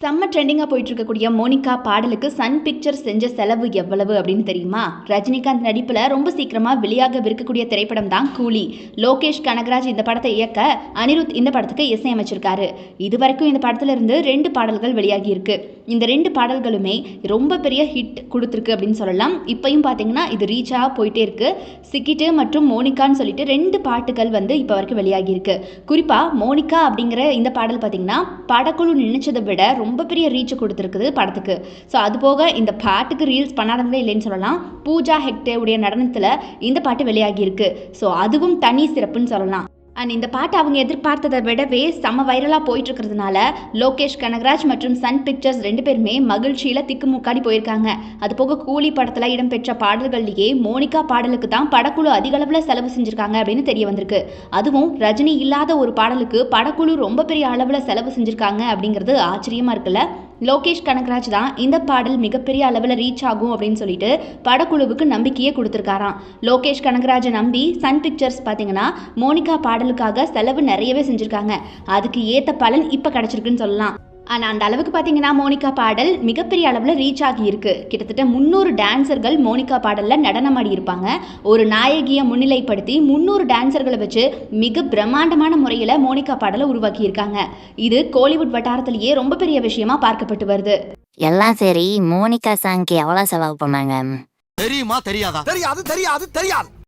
செம்ம ட்ரெண்டிங்காக போயிட்டு இருக்கக்கூடிய மோனிகா பாடலுக்கு சன் பிக்சர்ஸ் செஞ்ச செலவு எவ்வளவு அப்படின்னு தெரியுமா? ரஜினிகாந்த் நடிப்பில் ரொம்ப சீக்கிரமாக வெளியாகவிருக்கக்கூடிய திரைப்படம் தான் கூலி. லோகேஷ் கனகராஜ் இந்த படத்தை இயக்க, அனிருத் இந்த படத்துக்கு இசையமைச்சிருக்காரு. இது வரைக்கும் இந்த படத்துல இருந்து 2 பாடல்கள் வெளியாகி இருக்கு. இந்த 2 பாடல்களுமே ரொம்ப பெரிய ஹிட் கொடுத்துருக்கு அப்படின்னு சொல்லலாம். இப்பயும் பார்த்தீங்கன்னா இது ரீச்சாக போயிட்டே இருக்கு. சிக்கிட்டு மற்றும் மோனிகான்னு சொல்லிட்டு 2 பாட்டுகள் இப்போ வரைக்கும் வெளியாகி இருக்கு. குறிப்பாக மோனிகா அப்படிங்கிற இந்த பாடல் பார்த்தீங்கன்னா படக்குழு நினைச்சதை விட ரொம்ப பெரிய ரீச் கொடுத்துருக்குது படத்துக்கு. ஸோ அது போக இந்த பாட்டுக்கு ரீல்ஸ் பண்ணாதவங்களே இல்லைன்னு சொல்லலாம். பூஜா ஹெக்டே உடைய நடனத்தில் இந்த பாட்டு வெளியாகி இருக்கு. ஸோ அதுவும் தனி சிறப்புன்னு சொல்லலாம். அண்ட் இந்த பாட்டு அவங்க எதிர்பார்த்ததை விடவே செம்ம வைரலாக போயிட்டு இருக்கிறதுனால லோகேஷ் கனகராஜ் மற்றும் சன் பிக்சர்ஸ் 2 பேருமே மகிழ்ச்சியில் திக்குமுக்காடி போயிருக்காங்க. அது போக கூலி படத்தில் இடம்பெற்ற பாடல்கள்லேயே மோனிகா பாடலுக்கு தான் படக்குழு அதிக அளவில் செலவு செஞ்சுருக்காங்க அப்படின்னு தெரிய வந்திருக்கு. அதுவும் ரஜினி இல்லாத ஒரு பாடலுக்கு படக்குழு ரொம்ப பெரிய அளவில் செலவு செஞ்சுருக்காங்க அப்படிங்கிறது ஆச்சரியமாக இருக்குல்ல. லோகேஷ் கனகராஜ் தான் இந்த பாடல் மிகப்பெரிய அளவில் ரீச் ஆகும் அப்படின்னு சொல்லிட்டு படக்குழுவுக்கு நம்பிக்கையே கொடுத்துருக்காராம். லோகேஷ் கனகராஜை நம்பி சன் பிக்சர்ஸ் பார்த்தீங்கன்னா மோனிகா பாடலுக்காக செலவு நிறையவே செஞ்சுருக்காங்க. அதுக்கு ஏற்ற பலன் இப்போ கிடச்சிருக்குன்னு சொல்லலாம். ஆனால் அந்த அளவுக்கு பார்த்தீங்கன்னா மோனிகா பாடல் மிகப்பெரிய அளவில் ரீச் ஆகி இருக்கு. கிட்டத்தட்ட 300 டான்சர்கள் மோனிகா பாடலில் நடனமாடி இருப்பாங்க. ஒரு நாயகியை முன்னிலைப்படுத்தி 300 டான்சர்களை வச்சு மிக பிரம்மாண்டமான முறையில் மோனிகா பாடலை உருவாக்கி இருக்காங்க. இது கோலிவுட் வட்டாரத்திலேயே ரொம்ப பெரிய விஷயமா பார்க்கப்பட்டு வருது. எல்லாம் சரி, மோனிகா சாங்க்கு எவ்வளோ செலவு பண்ணாங்க? தெரியுமா தெரியாதா? தெரியாது தெரியாது தெரியாது.